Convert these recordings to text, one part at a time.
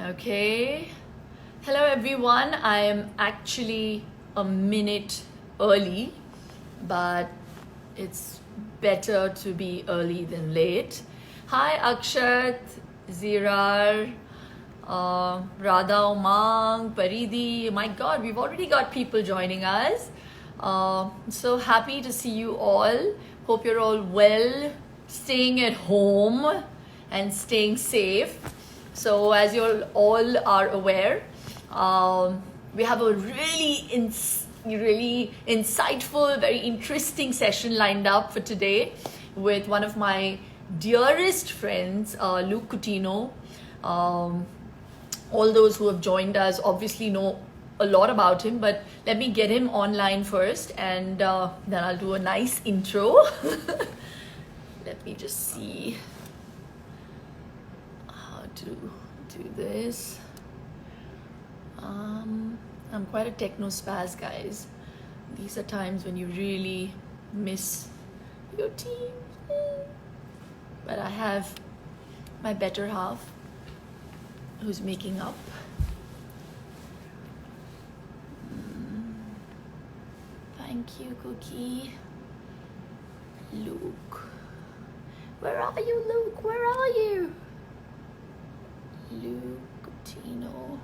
Okay. Hello everyone. I am actually a minute early, but it's better to be early than late. Hi Akshat, Zirar, Radha, Umang, Paridi. My God, we've already got people joining us. So happy to see you all. Hope you're all well, staying at home and staying safe. So as you all are aware, we have a really insightful, very interesting session lined up for today with one of my dearest friends, Luke Coutinho. All those who have joined us obviously know a lot about him, but let me get him online first, and then I'll do a nice intro. Let me just see how to do this. I'm quite a techno spaz, guys. These are times when you really miss your team. But I have my better half who's making up. Thank you, Cookie. Luke. Where are you, Luke? Where are you? Luke Coutinho.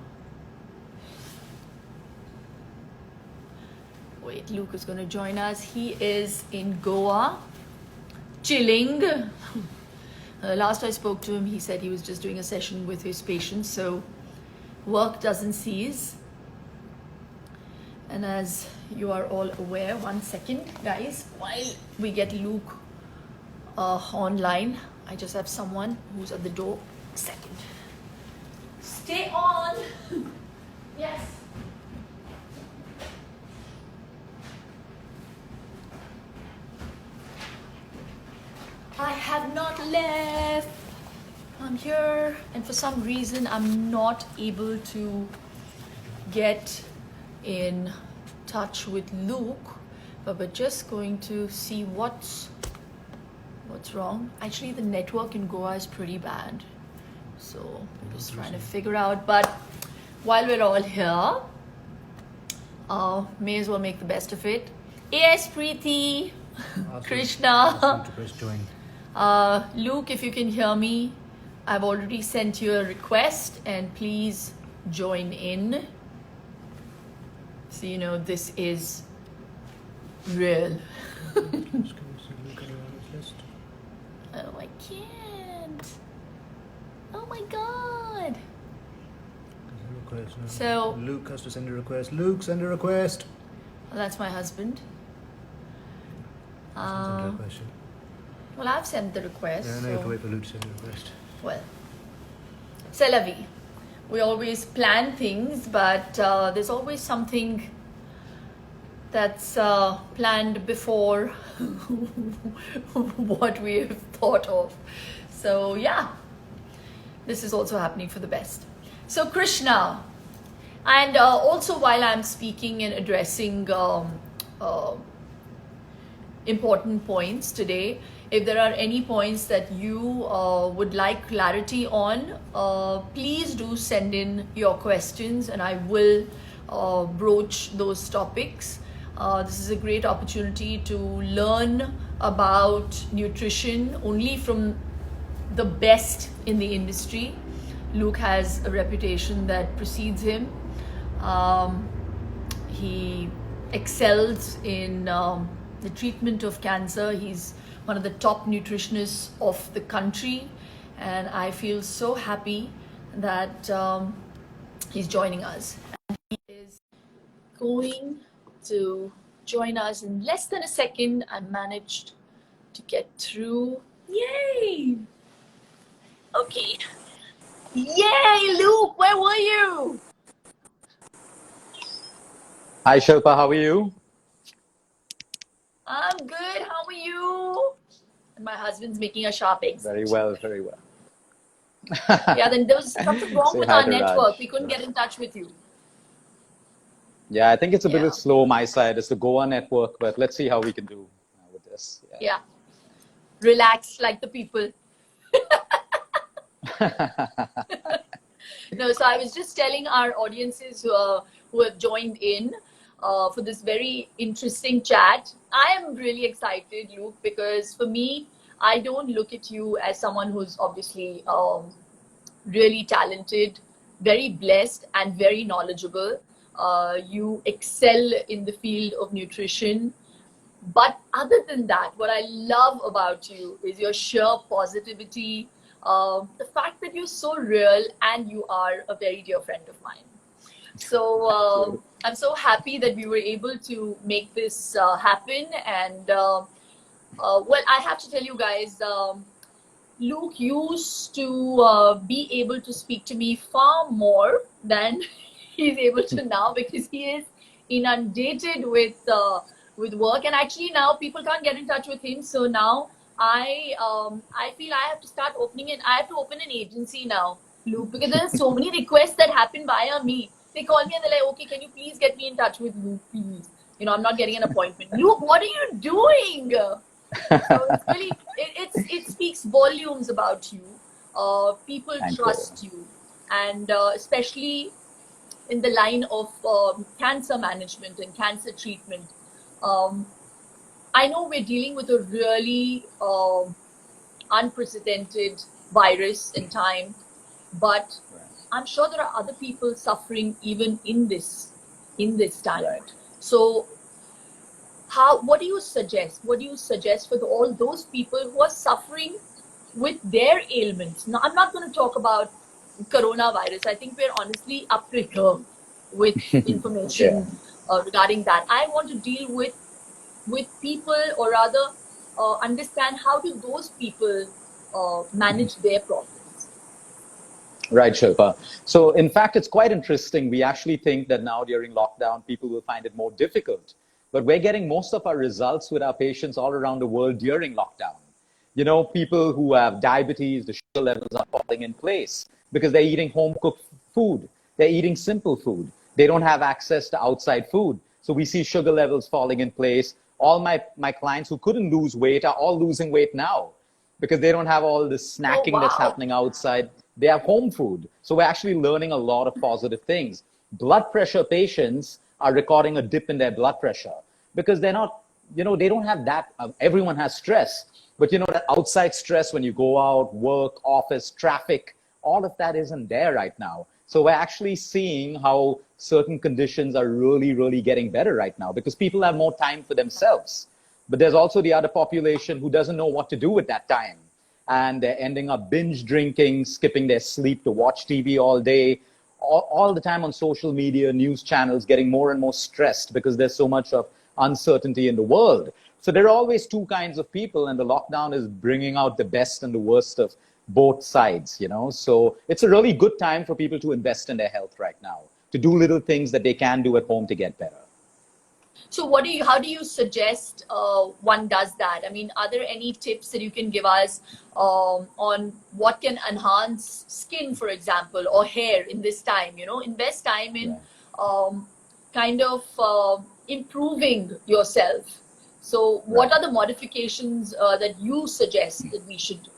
Wait, Luke is going to join us. He is in Goa, chilling. Last I spoke to him, he said he was just doing a session with his patients, so work doesn't cease. And as you are all aware, one second, guys, while we get Luke online, I just have someone who's at the door. A second. Stay on. Yes. I have not left. I'm here, and for some reason I'm not able to get in touch with Luke, but we're just going to see what's wrong. Actually, the network in Goa is pretty bad, so we're just trying to figure out. But while we're all here, may as well make the best of it. Yes, Preeti, Krishna. Luke, if you can hear me, I've already sent you a request, and please join in. So you know this is real. Oh, I can't. Oh my God. So Luke has to send a request. Luke, send a request. Well, that's my husband. Well, I've sent the request. Yeah, I know you have to wait for Luke to send a request. Well, c'est la vie. We always plan things, but there's always something that's planned before what we have thought of. So yeah, this is also happening for the best. So Krishna, and also while I'm speaking and addressing important points today, if there are any points that you would like clarity on, please do send in your questions, and I will broach those topics. This is a great opportunity to learn about nutrition only from the best in the industry. Luke has a reputation that precedes him. He excels in the treatment of cancer. He's one of the top nutritionists of the country, and I feel so happy that he's joining us. And he is going to join us in less than a second. I managed to get through. Yay! Okay. Yay, Luke, where were you? Hi Shilpa, how are you? I'm good. How are you? And my husband's making a sharp exit. Very well, very well. Yeah, then there was something wrong Say with hi our to network. Raj. We couldn't get in touch with you. Yeah, I think it's a Yeah. bit slow my side. It's the Goa network, but let's see how we can do with this. Yeah. Relax like the people. No, so I was just telling our audiences who have joined in for this very interesting chat. I am really excited, Luke, because for me, I don't look at you as someone who's obviously really talented, very blessed, and very knowledgeable. You excel in the field of nutrition. But other than that, what I love about you is your sheer positivity, the fact that you're so real and you are a very dear friend of mine. So I'm so happy that we were able to make this happen. And well, I have to tell you guys, Luke used to be able to speak to me far more than he's able to now because he is inundated with work, and actually now people can't get in touch with him. So now I feel I have to start opening it. I have to open an agency now, Luke, because there are so many requests that happen via me. They call me and they're like, okay, can you please get me in touch with Luke, please? You know, I'm not getting an appointment. Luke, what are you doing? So it's really, it speaks volumes about you. People trust you, and especially in the line of cancer management and cancer treatment. I know we're dealing with a really unprecedented virus in time, but I'm sure there are other people suffering even in this time. Right. So what do you suggest? What do you suggest for all those people who are suffering with their ailments? Now, I'm not going to talk about coronavirus. I think we're honestly up to here with information regarding that. I want to deal with people, or rather understand how do those people manage their problems. Right, Shilpa. So in fact, it's quite interesting. We actually think that now during lockdown, people will find it more difficult. But we're getting most of our results with our patients all around the world during lockdown. You know, people who have diabetes, the sugar levels are falling in place because they're eating home-cooked food. They're eating simple food. They don't have access to outside food. So we see sugar levels falling in place. All my clients who couldn't lose weight are all losing weight now because they don't have all this snacking that's happening outside. They have home food. So we're actually learning a lot of positive things. Blood pressure patients are recording a dip in their blood pressure because they're not, you know, they don't have that. Everyone has stress, but you know, that outside stress when you go out, work, office, traffic, all of that isn't there right now. So we're actually seeing how certain conditions are really, really getting better right now because people have more time for themselves. But there's also the other population who doesn't know what to do with that time. And they're ending up binge drinking, skipping their sleep to watch TV all day, all the time on social media, news channels, getting more and more stressed because there's so much of uncertainty in the world. So there are always two kinds of people, and the lockdown is bringing out the best and the worst of both sides, you know. So it's a really good time for people to invest in their health right now, to do little things that they can do at home to get better. So how do you suggest one does that? I mean, are there any tips that you can give us on what can enhance skin, for example, or hair in this time? You know, invest time in kind of improving yourself. So what are the modifications that you suggest that we should do?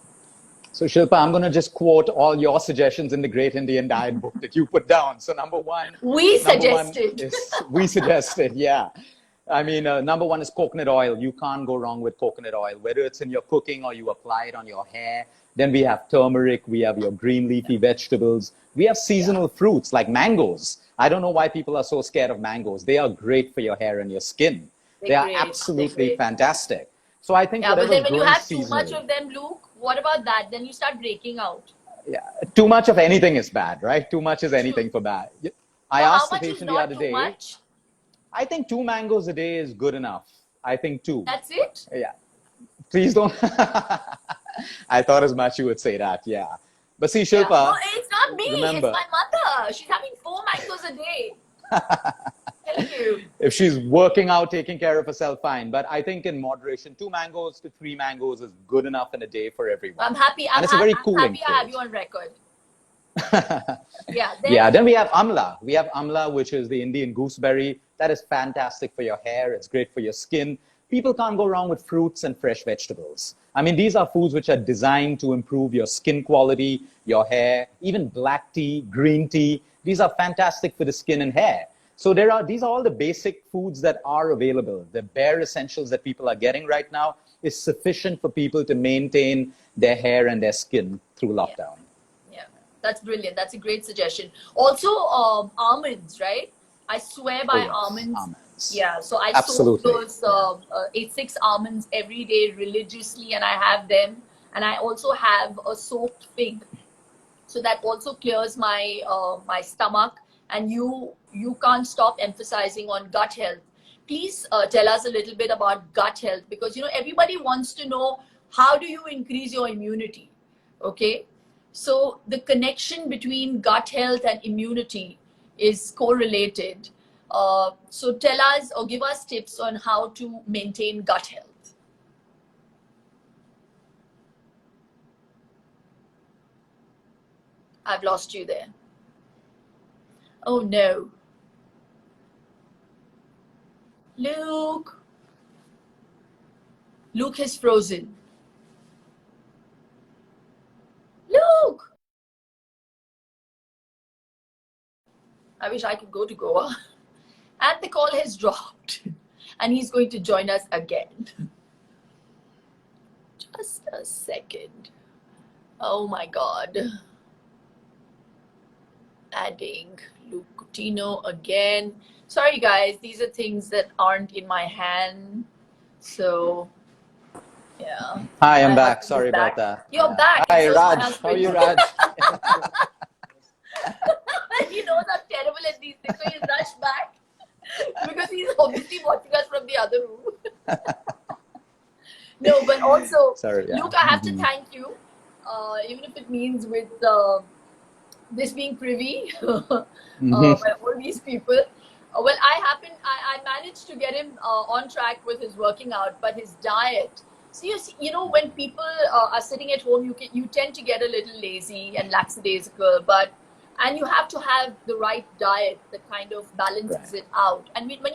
So Shilpa, I'm going to just quote all your suggestions in the Great Indian Diet book that you put down. So number one, we suggested, yeah. I mean, number one is coconut oil. You can't go wrong with coconut oil, whether it's in your cooking or you apply it on your hair. Then we have turmeric. We have your green leafy vegetables. We have seasonal fruits like mangoes. I don't know why people are so scared of mangoes. They are great for your hair and your skin. They are absolutely fantastic. So I think but then when you have too much of them, Luke, what about that? Then you start breaking out. Yeah, too much of anything is bad, right? Too much is anything for bad. I asked the patient the other day. Much? I think 2 mangoes a day is good enough. I think 2. That's it? Yeah. Please don't. I thought as much you would say that, yeah. But see, Shilpa. No, it's not me. Remember, it's my mother. She's having 4 mangoes a day. Thank you. If she's working out, taking care of herself, fine. But I think in moderation, 2 mangoes to 3 mangoes is good enough in a day for everyone. I'm happy. I'm happy I have you on record. Then we have amla. We have amla, which is the Indian gooseberry. That is fantastic for your hair. It's great for your skin. People can't go wrong with fruits and fresh vegetables. I mean, these are foods which are designed to improve your skin quality, your hair, even black tea, green tea. These are fantastic for the skin and hair. So these are all the basic foods that are available. The bare essentials that people are getting right now is sufficient for people to maintain their hair and their skin through lockdown. Yeah, that's brilliant. That's a great suggestion. Also, almonds, right? I swear by almonds. Yeah, so I soak those 6 almonds every day religiously, and I have them. And I also have a soaked fig, so that also clears my my stomach. And you can't stop emphasizing on gut health. Please tell us a little bit about gut health, because everybody wants to know, how do you increase your immunity? Okay, so the connection between gut health and immunity is correlated. So tell us or give us tips on how to maintain gut health. I've lost you there. Oh no. Luke. Luke has frozen. Luke. I wish I could go to Goa. And the call has dropped. And he's going to join us again. Just a second. Oh my God. Adding Luke Coutinho again. Sorry guys, these are things that aren't in my hand. So yeah. Hi, I'm back. Sorry about that. You're back. Hi, Raj. How are you, Raj? He knows I'm terrible at these things, so he's rushed back because he's obviously watching us from the other room. No, but also, Luke, I have to thank you, even if it means with this being privy by all these people. Well, I managed to get him on track with his working out, but his diet. So when people are sitting at home, you tend to get a little lazy and lackadaisical, and you have to have the right diet that kind of balances it out. And when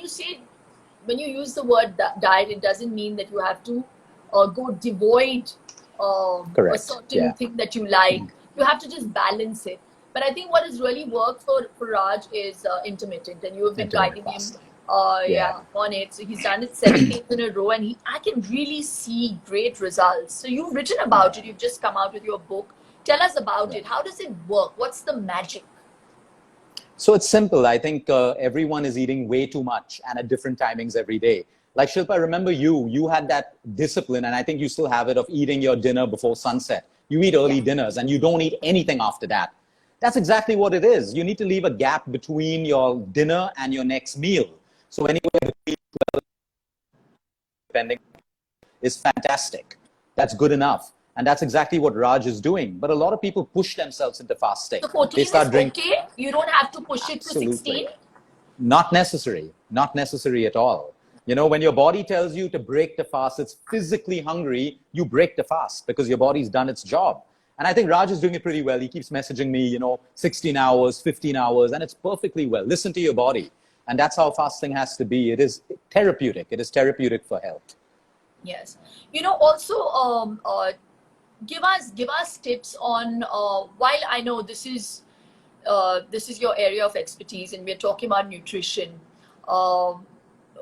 you use the word diet, it doesn't mean that you have to go devoid a certain thing that you like. You have to just balance it. But I think what has really worked for Raj is intermittent, and you have been guiding him on it. So he's done it 7 days in a row, and I can really see great results. So you've written about it. You've just come out with your book. Tell us about it. How does it work? What's the magic? So it's simple. I think everyone is eating way too much and at different timings every day. Like Shilpa, I remember you had that discipline, and I think you still have it, of eating your dinner before sunset. You eat early dinners and you don't eat anything after that. That's exactly what it is. You need to leave a gap between your dinner and your next meal. So anywhere between 12 depending is fantastic. That's good enough. And that's exactly what Raj is doing. But a lot of people push themselves into fasting. So 14 is okay? You don't have to push it to 16? Not necessary. Not necessary at all. When your body tells you to break the fast, it's physically hungry, you break the fast because your body's done its job. And I think Raj is doing it pretty well. He keeps messaging me, 16 hours, 15 hours, and it's perfectly well. Listen to your body. And that's how fasting has to be. It is therapeutic. It is therapeutic for health. Yes. Also, give us tips on, while I know this is your area of expertise and we're talking about nutrition,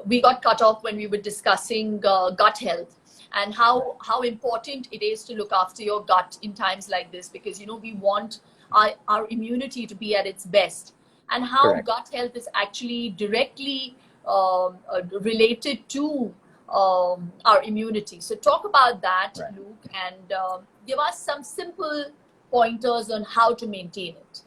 we got cut off when we were discussing gut health and how important it is to look after your gut in times like this, because we want our immunity to be at its best, and how gut health is actually directly related to our immunity. So talk about that, Luke, and give us some simple pointers on how to maintain it.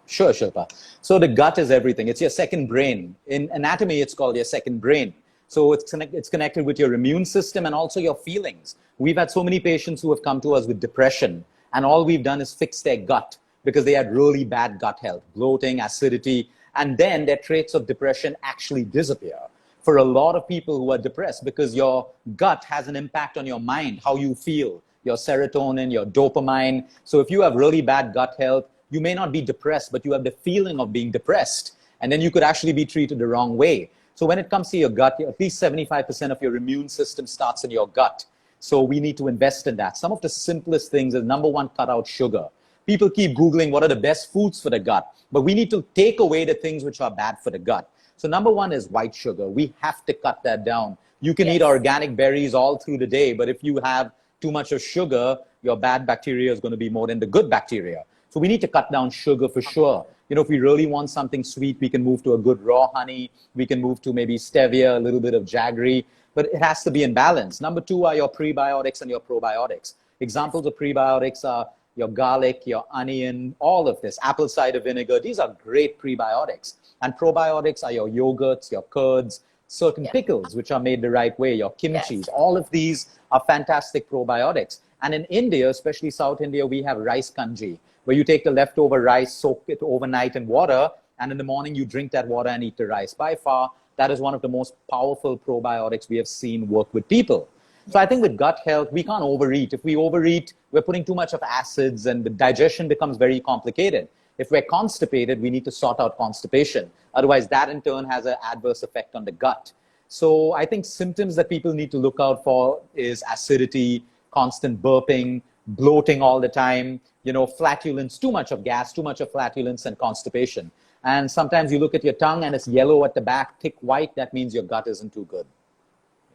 Sure, Shilpa. So the gut is everything. It's your second brain. In anatomy, it's called your second brain. So it's connected with your immune system and also your feelings. We've had so many patients who have come to us with depression, and all we've done is fix their gut because they had really bad gut health, bloating, acidity, and then their traits of depression actually disappear. For a lot of people who are depressed, because your gut has an impact on your mind, how you feel, your serotonin, your dopamine. So if you have really bad gut health, you may not be depressed, but you have the feeling of being depressed. And then you could actually be treated the wrong way. So when it comes to your gut, at least 75% of your immune system starts in your gut. So we need to invest in that. Some of the simplest things is, number one, cut out sugar. People keep Googling what are the best foods for the gut, but we need to take away the things which are bad for the gut. So number one is white sugar. We have to cut that down. You can eat organic berries all through the day, but if you have too much of sugar, your bad bacteria is going to be more than the good bacteria. So we need to cut down sugar for sure. You know, if we really want something sweet, we can move to a good raw honey. We can move to maybe stevia, a little bit of jaggery, but it has to be in balance. Number two are your prebiotics and your probiotics. Examples of prebiotics are your garlic, your onion, all of this, apple cider vinegar. These are great prebiotics. And probiotics are your yogurts, your curds, certain pickles, which are made the right way, your kimchis. All of these are fantastic probiotics. And in India, especially South India, we have rice kanji, where you take the leftover rice, soak it overnight in water, and in the morning you drink that water and eat the rice. By far, that is one of the most powerful probiotics we have seen work with people. So I think with gut health, we can't overeat. If we overeat, we're putting too much of acids and the digestion becomes very complicated. If we're constipated, we need to sort out constipation. Otherwise, that in turn has an adverse effect on the gut. So I think symptoms that people need to look out for is acidity, constant burping, bloating all the time, you know, flatulence, too much of gas, too much of flatulence and constipation. And sometimes you look at your tongue and it's yellow at the back, thick white, that means your gut isn't too good.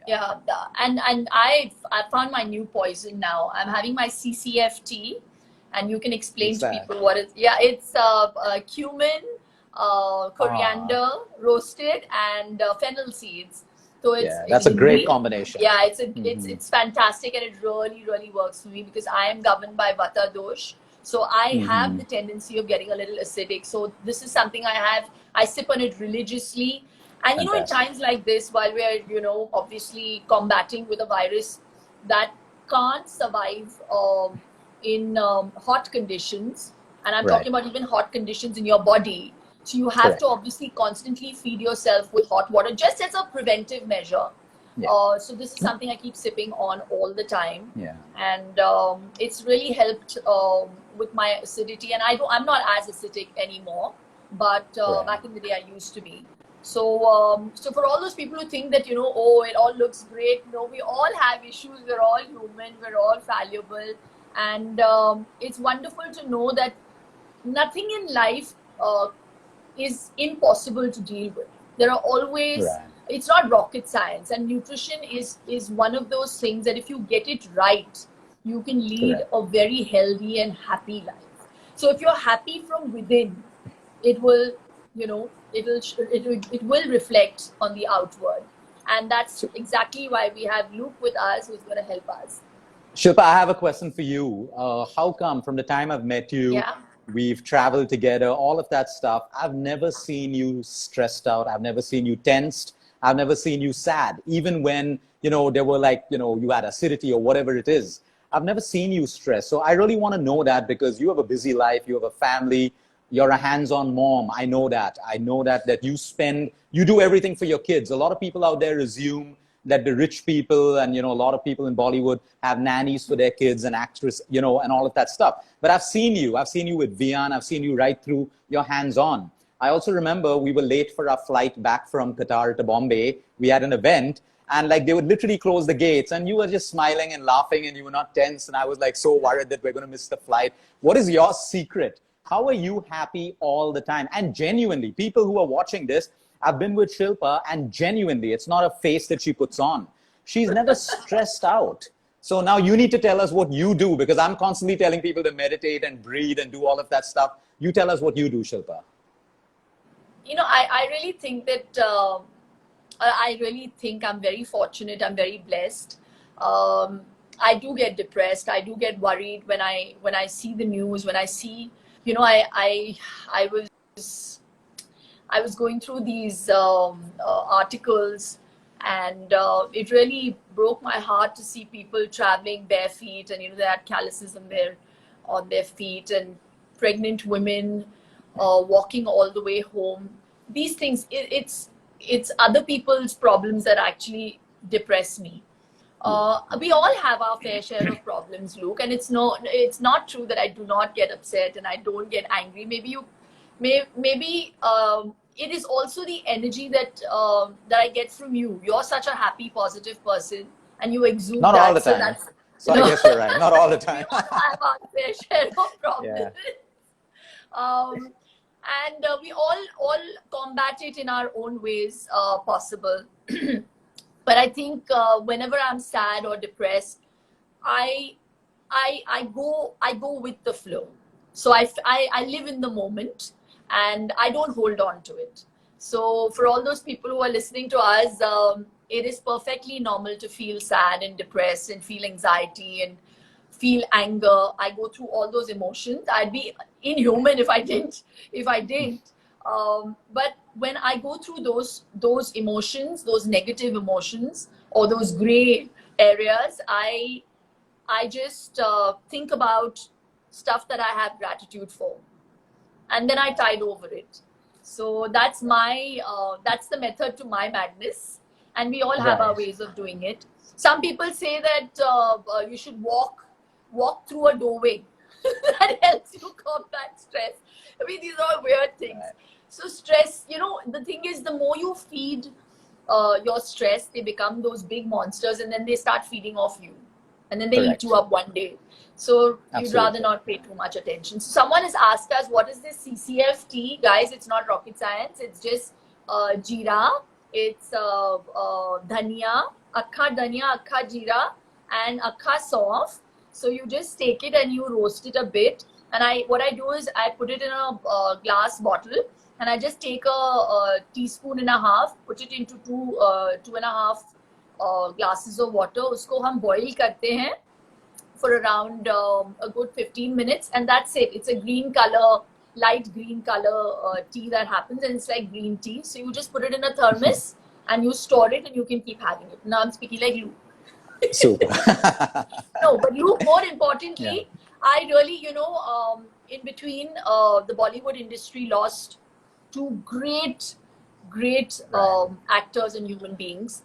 And I found my new poison now. I'm having my CCFT, and you can explain to people what it is. Yeah, it's cumin, coriander, roasted, and fennel seeds. So it's that's a great combination. Yeah, it's fantastic, and it really works for me because I am governed by Vata dosh. So I have the tendency of getting a little acidic. So this is something I sip on it religiously. And, you know, in times like this, while we're, you know, obviously combating with a virus that can't survive in hot conditions, and I'm talking about even hot conditions in your body. So you have to obviously constantly feed yourself with hot water, just as a preventive measure. So this is something I keep sipping on all the time. And it's really helped with my acidity. And I'm not as acidic anymore, but back in the day I used to be. So, so for all those people who think that, you know, oh, it all looks great. No, we all have issues. We're all human. We're all fallible. And it's wonderful to know that nothing in life is impossible to deal with. There are always, it's not rocket science. And nutrition is one of those things that if you get it right, you can lead a very healthy and happy life. So if you're happy from within, it will, you know, it will reflect on the outward. And that's exactly why we have Luke with us, who's going to help us. Shilpa, I have a question for you. How come from the time I've met you, we've traveled together, all of that stuff, I've never seen you stressed out. I've never seen you tensed. I've never seen you sad. Even when, you know, there were like, you know, you had acidity or whatever it is. I've never seen you stressed. So I really want to know that because you have a busy life, you have a family, you're a hands-on mom. I know that you do everything for your kids. A lot of people out there assume that the rich people and, you know, a lot of people in Bollywood have nannies for their kids and actors, you know, and all of that stuff. But I've seen you with Vian. I've seen you right through your hands-on. I also remember we were late for our flight back from Qatar to Bombay. We had an event and like they would literally close the gates and you were just smiling and laughing and you were not tense. And I was like so worried that we're going to miss the flight. What is your secret? How are you happy all the time? And genuinely, people who are watching this, I've been with Shilpa and genuinely, it's not a face that she puts on. She's never stressed out. So now you need to tell us what you do because I'm constantly telling people to meditate and breathe and do all of that stuff. You tell us what you do, Shilpa. You know, I really think that, I really think I'm very fortunate. I'm very blessed. I do get depressed. I do get worried when I see the news, when I see, you know, I was going through these articles and it really broke my heart to see people traveling bare feet and, you know, they had calluses on their feet and pregnant women walking all the way home. These things, it's other people's problems that actually depress me. We all have our fair share of problems, Luke, and it's not true that I do not get upset and I don't get angry. Maybe it is also the energy that I get from you. You're such a happy, positive person. and you exude Not that. all the So time. that's, So I guess you're right. Not all the time. we all have our fair share of problems. Yeah. Um, and we all combat it in our own ways possible. But I think whenever I'm sad or depressed, I I go with the flow. So I live in the moment and I don't hold on to it. So for all those people who are listening to us, it is perfectly normal to feel sad and depressed and feel anxiety and feel anger. I go through all those emotions. I'd be inhuman if I didn't. If I didn't. But when I go through those emotions, those negative emotions, or those gray areas, I just think about stuff that I have gratitude for, and then I tide over it. So that's that's the method to my madness, and we all have our Right. ways of doing it. Some people say that you should walk through a doorway. That helps you combat stress. I mean, these are all weird things. Right. So stress, the thing is, the more you feed your stress, they become those big monsters, and then they start feeding off you, and then they eat Correct. you up one day. So you'd rather Absolutely. not pay too much attention. So someone has asked us, what is this CCFT? Guys, it's not rocket science. It's just jeera. It's dhania, akkha jeera, and akkha sauf. So you just take it and you roast it a bit. And what I do is I put it in a glass bottle, and I just take a teaspoon and a half, put it into two and a half glasses of water. Usko hum boil karte hain for around a good 15 minutes, and that's it. It's a green color, light green color tea that happens, and it's like green tea. So you just put it in a thermos and you store it, and you can keep having it. Now I'm speaking like you. Super. No, but you, more Yeah. importantly, I really, in between, the Bollywood industry lost two great Right. actors and human beings.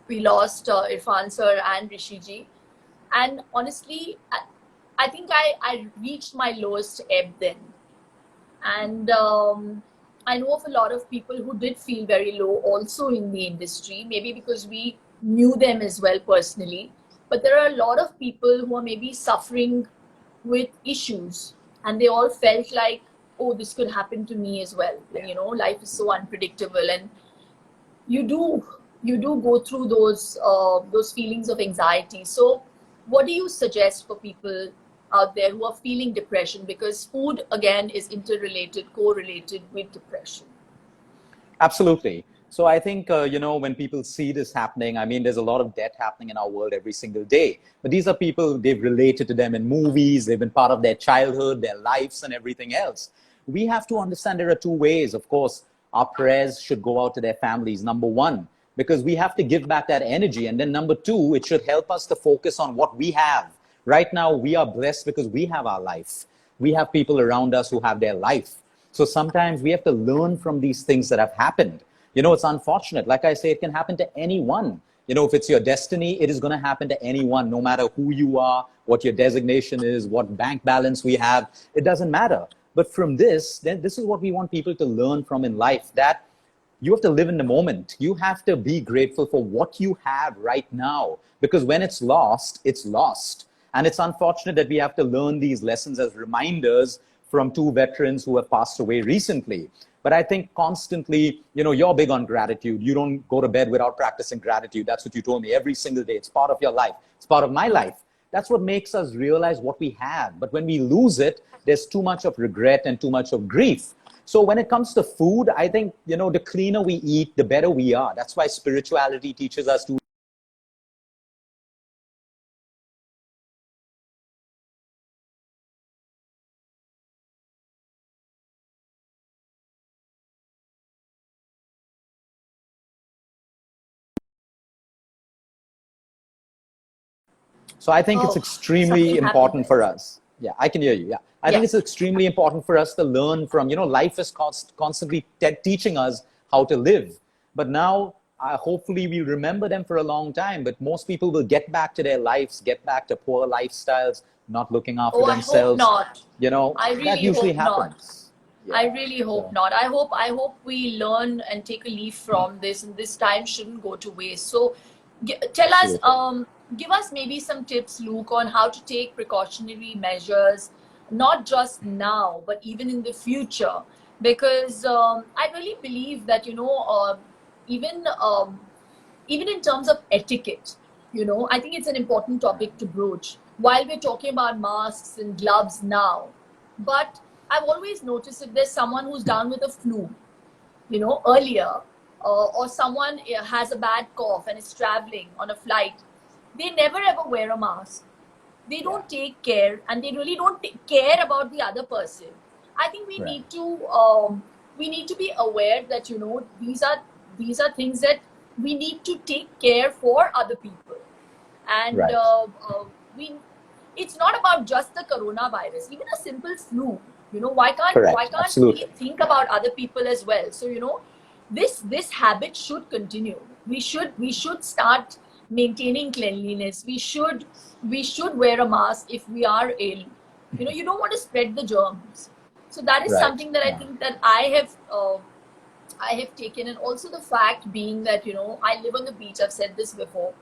We lost Irfan sir and Rishi ji. And honestly, I think I reached my lowest ebb then. And I know of a lot of people who did feel very low also in the industry, maybe because we knew them as well personally. But there are a lot of people who are maybe suffering with issues, and they all felt like, oh, this could happen to me as well. And life is so unpredictable, and you do go through those feelings of anxiety. So what do you suggest for people out there who are feeling depression, because food again is interrelated, correlated with depression? Absolutely. So I think, when people see this happening, I mean, there's a lot of death happening in our world every single day. But these are people, they've related to them in movies, they've been part of their childhood, their lives, and everything else. We have to understand there are two ways. Of course, our prayers should go out to their families, number one, because we have to give back that energy. And then number two, it should help us to focus on what we have. Right now, we are blessed because we have our life. We have people around us who have their life. So sometimes we have to learn from these things that have happened. It's unfortunate. Like I say, it can happen to anyone. If it's your destiny, it is going to happen to anyone, no matter who you are, what your designation is, what bank balance we have. It doesn't matter. But from this, then this is what we want people to learn from in life, that you have to live in the moment. You have to be grateful for what you have right now, because when it's lost, it's lost. And it's unfortunate that we have to learn these lessons as reminders from two veterans who have passed away recently. But I think constantly, you're big on gratitude. You don't go to bed without practicing gratitude. That's what you told me every single day. It's part of your life. It's part of my life. That's what makes us realize what we have. But when we lose it, there's too much of regret and too much of grief. So when it comes to food, I think, the cleaner we eat, the better we are. That's why spirituality teaches us to. So I think it's Oh, extremely something happened important there. for us. Yeah, I can hear you. Yeah. I think Yeah. it's extremely important for us to learn from, life is constantly teaching us how to live. But now, hopefully we'll remember them for a long time. But most people will get back to their lives, get back to poor lifestyles, not looking after Oh, I hope themselves. not. I That really usually hope not. happens. I Yeah. really hope So, not. I hope we learn and take a leaf from this, and this time shouldn't go to waste. So Tell us, Absolutely. give us maybe some tips, Luke, on how to take precautionary measures, not just now, but even in the future. Because I really believe that, even even in terms of etiquette, I think it's an important topic to broach while we're talking about masks and gloves now. But I've always noticed if there's someone who's down with a flu, earlier, or someone has a bad cough and is traveling on a flight, they never ever wear a mask. They Yeah. don't take care, and they really don't care about the other person. I think Right. we need to be aware that these are things that we need to take care for other people. And Right. we it's not about just the coronavirus, even a simple flu. Why Correct. can't we Absolutely. think about other people as well? So this habit should continue. We should start maintaining cleanliness. We should wear a mask if we are ill. You don't want to spread the germs. So that is Right. something that I Yeah. think that I have taken. And also the fact being that I live on the beach. I've said this before.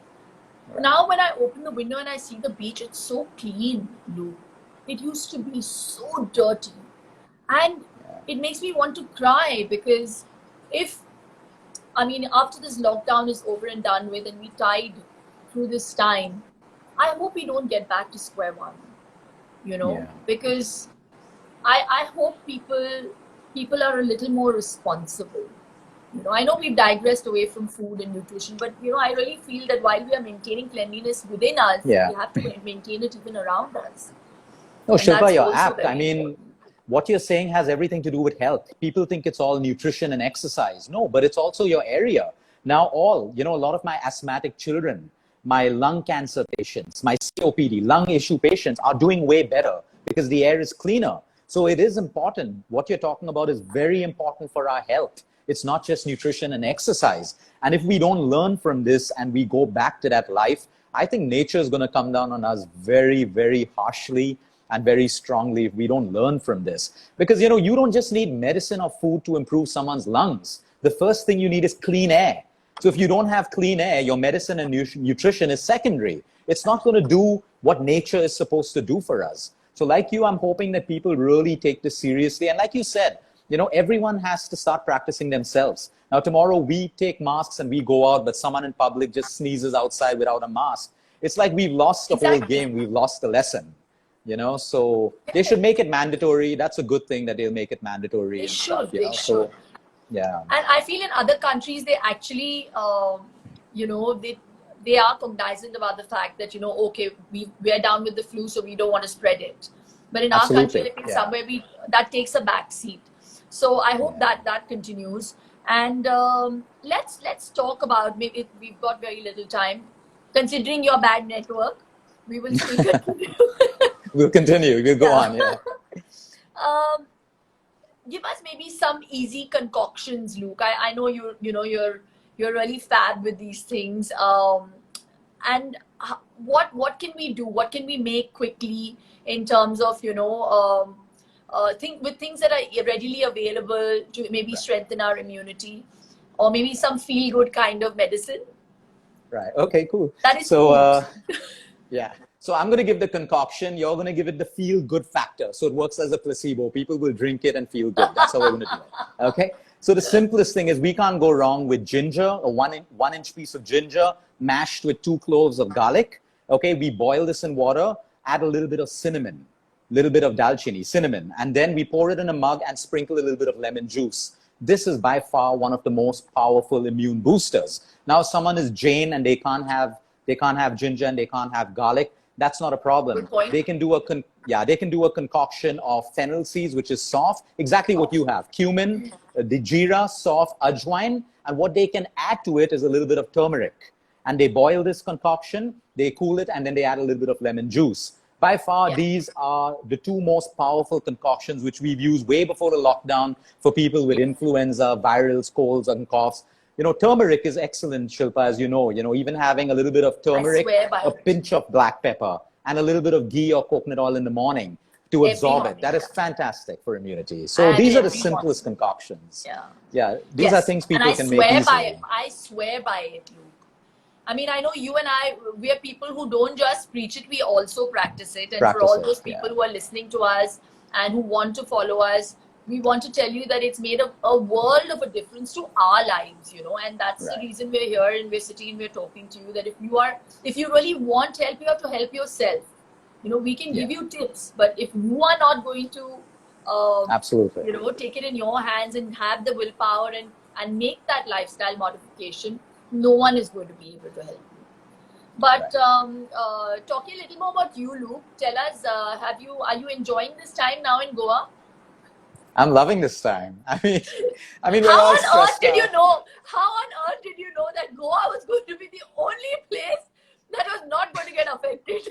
Right. Now when I open the window and I see the beach, it's so clean, Lou. It used to be so dirty. And it makes me want to cry because if, I mean, after this lockdown is over and done with and we tide through this time, I hope we don't get back to square one, Yeah. because I hope people are a little more responsible. I know we've digressed away from food and nutrition, but I really feel that while we are maintaining cleanliness within us, Yeah. we have to maintain it even around us, No, and Shilpa, that's you're also apt. I very mean, important. what you're saying has everything to do with health. People think it's all nutrition and exercise. No, but it's also your area. Now, a lot of my asthmatic children, my lung cancer patients, my COPD, lung issue patients are doing way better because the air is cleaner. So it is important. What you're talking about is very important for our health. It's not just nutrition and exercise. And if we don't learn from this and we go back to that life, I think nature is going to come down on us very, very harshly and very strongly if we don't learn from this. Because, you don't just need medicine or food to improve someone's lungs. The first thing you need is clean air. So if you don't have clean air, your medicine and nutrition is secondary. It's not going to do what nature is supposed to do for us. So like you, I'm hoping that people really take this seriously. And like you said, everyone has to start practicing themselves. Now, tomorrow we take masks and we go out, but someone in public just sneezes outside without a mask. It's like we've lost the whole Exactly. game. We've lost the lesson. So they should make it mandatory. That's a good thing that they'll make it mandatory They and stuff, should. They should. so yeah. And I feel in other countries they actually, you know, they they are cognizant about the fact that okay, we are down with the flu, so we don't want to spread it. But in our country, Absolutely. like in Yeah. somewhere, we that takes a back seat. So I hope Yeah. that continues. And let's talk about, maybe we've got very little time. Considering your bad network, we will still continue. We'll continue. We'll go Yeah. on. Yeah. um, Give us maybe some easy concoctions, Luke. I know you're really fab with these things. And what can we do? What can we make quickly in terms of think with things that are readily available to maybe Right. strengthen our immunity, or maybe some feel good kind of medicine Right. Okay, cool. that is So, food. yeah. So I'm going to give the concoction. You're going to give it the feel good factor. So it works as a placebo. People will drink it and feel good. That's how we're going to do it. Okay. So the simplest thing is we can't go wrong with ginger, a one inch piece of ginger mashed with 2 cloves of garlic. Okay. We boil this in water, add a little bit of cinnamon, little bit of dalchini, cinnamon, and then we pour it in a mug and sprinkle a little bit of lemon juice. This is by far one of the most powerful immune boosters. Now, if someone is Jain and they can't have ginger and they can't have garlic, that's not a Good problem. point. They can do a concoction of fennel seeds, which is soft, exactly what you have: cumin, the jeera, soft, ajwain, and what they can add to it is a little bit of turmeric. And they boil this concoction, they cool it, and then they add a little bit of lemon juice. By far, Yeah. these are the two most powerful concoctions which we've used way before the lockdown for people with influenza, virals, colds, and coughs. Turmeric is excellent, Shilpa, as you know. Even having a little bit of I turmeric, swear by a it. pinch of black pepper, and a little bit of ghee or coconut oil in the morning to Every absorb it. morning. That is Yeah. fantastic for immunity. So And these are the every morning. simplest concoctions. Yeah. Yeah, these are Yes, things and people can make easily. I swear by it, Luke. I mean, I know you and I, we are people who don't just preach it, we also practice it. And for Practice all it. those Yeah. people who are listening to us and who want to follow us, we want to tell you that it's made a world of a difference to our lives, you know. And that's the Right. reason we're here and we're sitting and we're talking to you. That if you really want help, you have to help yourself. You know, we can Yeah. give you tips, but if you are not going to, Absolutely. you know, take it in your hands and have the willpower and make that lifestyle modification, no one is going to be able to help you. But Right. talking a little more about you, Luke, tell us, are you enjoying this time now in Goa? I'm loving this time. I mean, we're How all on earth stressed did you out. know? How on earth did you know that Goa was going to be the only place that was not going to get affected?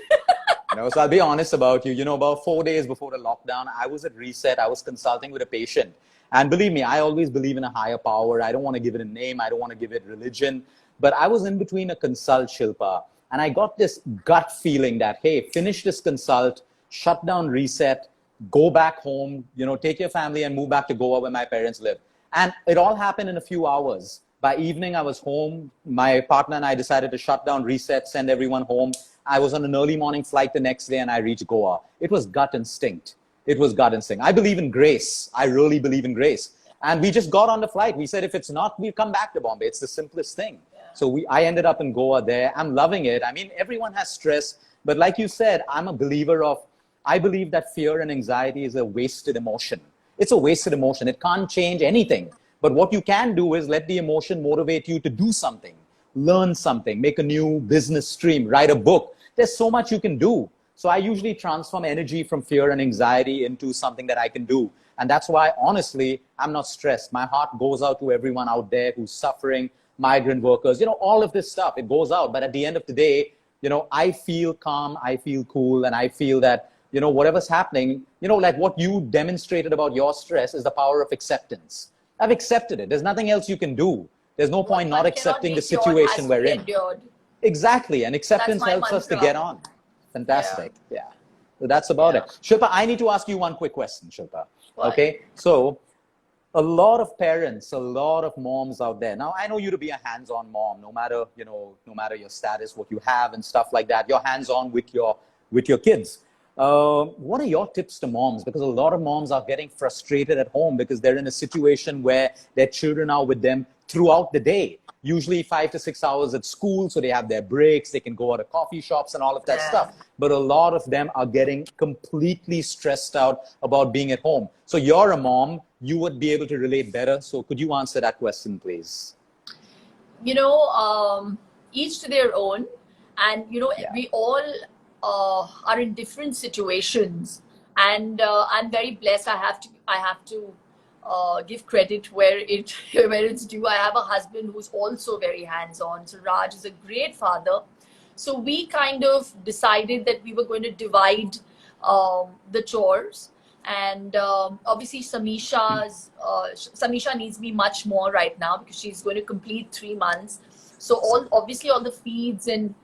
So I'll be honest about you. About 4 days before the lockdown, I was at reset. I was consulting with a patient. And believe me, I always believe in a higher power. I don't want to give it a name. I don't want to give it religion. But I was in between a consult, Shilpa. And I got this gut feeling that, hey, finish this consult, shut down reset, go back home, take your family and move back to Goa where my parents live. And it all happened in a few hours. By evening, I was home. My partner and I decided to shut down, reset, send everyone home. I was on an early morning flight the next day and I reached Goa. It was gut instinct. It was gut instinct. I believe in grace. I really believe in grace. And we just got on the flight. We said, if it's not, we'll come back to Bombay. It's the simplest thing. So I ended up in Goa there. I'm loving it. I mean, everyone has stress. But like you said, I believe that fear and anxiety is a wasted emotion. It's a wasted emotion. It can't change anything. But what you can do is let the emotion motivate you to do something, learn something, make a new business stream, write a book. There's so much you can do. So I usually transform energy from fear and anxiety into something that I can do. And that's why, honestly, I'm not stressed. My heart goes out to everyone out there who's suffering, migrant workers, all of this stuff. It goes out. But at the end of the day, I feel calm, I feel cool, and I feel that, whatever's happening, like what you demonstrated about your stress is the power of acceptance. I've accepted it. There's nothing else you can do. There's no point not One cannot accepting be the cured, has situation to we're be in. endured. Exactly. And That's acceptance my helps us to get mantra. on. Yeah. Fantastic. Yeah. So that's about Yeah. it. Shilpa, I need to ask you one quick question, Shilpa. What? Okay. So a lot of parents, a lot of moms out there. Now, I know you to be a hands-on mom, no matter, no matter your status, what you have and stuff like that. You're hands-on with your kids. What are your tips to moms? Because a lot of moms are getting frustrated at home because they're in a situation where their children are with them throughout the day. Usually 5 to 6 hours at school, so they have their breaks, they can go out to coffee shops and all of that Yeah. stuff. But a lot of them are getting completely stressed out about being at home. So you're a mom, you would be able to relate better. So could you answer that question, please? You know, each to their own. And, you know, Yeah. we all are in different situations. And I'm very blessed. I have to give credit where where it's due. I have a husband who's also very hands-on. So Raj is a great father. So we kind of decided that we were going to divide the chores. And obviously, Samisha needs me much more right now because she's going to complete 3 months. So all the feeds, and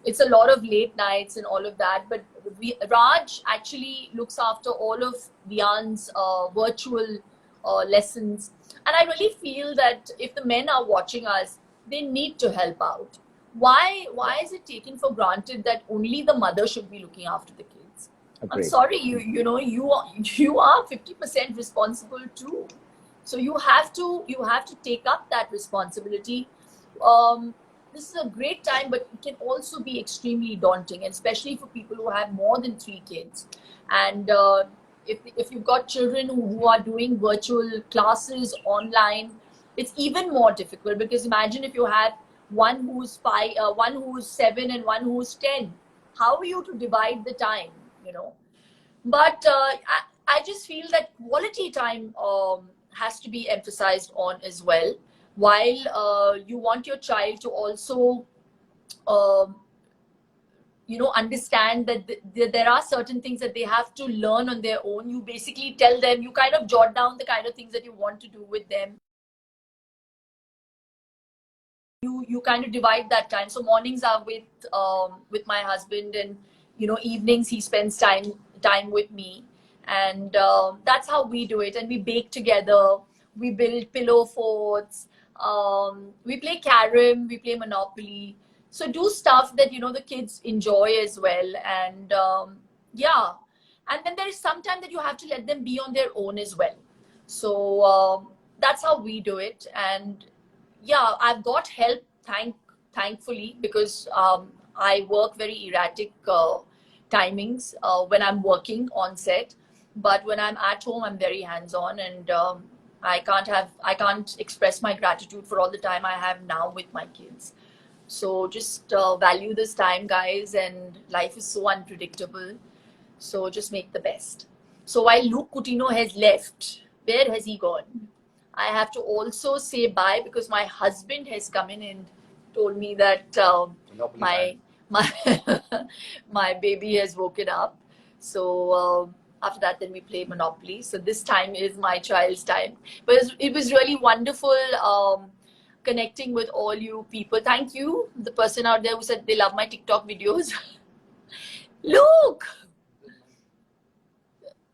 it's a lot of late nights and all of that. But Raj actually looks after all of Vian's virtual lessons. And I really feel that if the men are watching us, they need to help out. Why is it taken for granted that only the mother should be looking after the kids? I'm Agreed. sorry, you are 50% responsible too. So you have to take up that responsibility. Um, this is a great time, but it can also be extremely daunting, and especially for people who have more than 3 kids. And if you've got children who are doing virtual classes online, it's even more difficult because imagine if you have one who's 5, one who's 7, and one who's 10. How are you to divide the time? You know. But I just feel that quality time has to be emphasized on as well. While you want your child to also um, understand that there are certain things that they have to learn on their own. You basically tell them, you kind of jot down the kind of things that you want to do with them. You kind of divide that time. So mornings are with my husband, and evenings he spends time with me. And that's how we do it. And we bake together, we build pillow forts, we play carom, we play monopoly. So do stuff that, you know, the kids enjoy as well. And yeah. And then there is some time that you have to let them be on their own as well. So that's how we do it. And yeah, I've got help, thankfully, because I work very erratic timings when I'm working on set. But when I'm at home, I'm very hands-on, and I can't express my gratitude for all the time I have now with my kids. So just value this time, guys, and life is so unpredictable. So just make the best. So while Luke Coutinho has left, where has he gone? I have to also say bye because my husband has come in and told me that my my my baby has woken up. So after that, then we play Monopoly. So this time is my child's time. But it was really wonderful connecting with all you people. Thank you, the person out there who said they love my TikTok videos. Luke,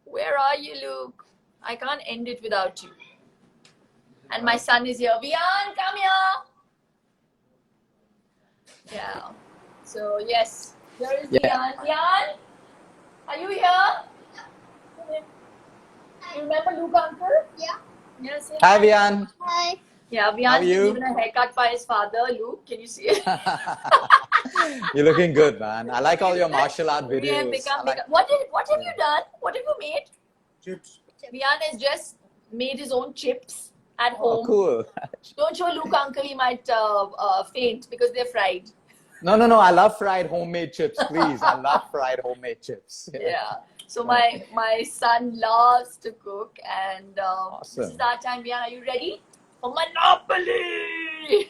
where are you, Luke? I can't end it without you. And my son is here. Vian, come here. Yeah. So yes, here is Vian. Vian, are you here? You remember Luke uncle? Yeah. Yes. Hi, Vian. Hi. Yeah, Vian was given a haircut by his father. Luke, can you see it? You're looking good, man. I like all your martial art Yeah, videos. What have you done? What have you made? Chips. Vian has just made his own chips at home. Oh, cool. Don't show Luke uncle, he might faint because they're fried. No. I love fried homemade chips, please. I love fried homemade chips. Yeah. So my son loves to cook, and this is our time. Vian, are you ready for Monopoly?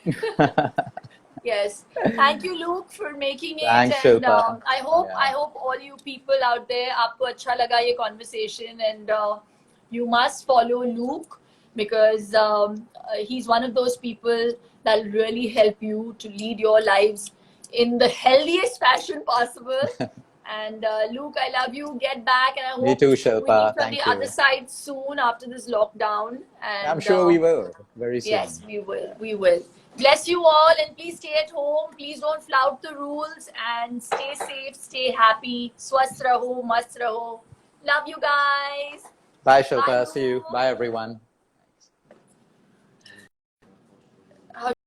Yes. Thank you, Luke, for making it. Thanks, and Shilpa. I hope all you people out there, aapko acha laga ye conversation, and you must follow Luke because he's one of those people that'll really help you to lead your lives in the healthiest fashion possible. And Luke, I love you. Get back, and I hope Me too, we Shilpa. meet from Thank the you. other side soon after this lockdown. And I'm sure we will very soon. yes, we will. We will. Bless you all, and please stay at home. Please don't flout the rules, and stay safe, stay happy. Swasth raho, mast raho. Love you guys. Bye, Shilpa. Bye, See you. Luke. Bye, everyone.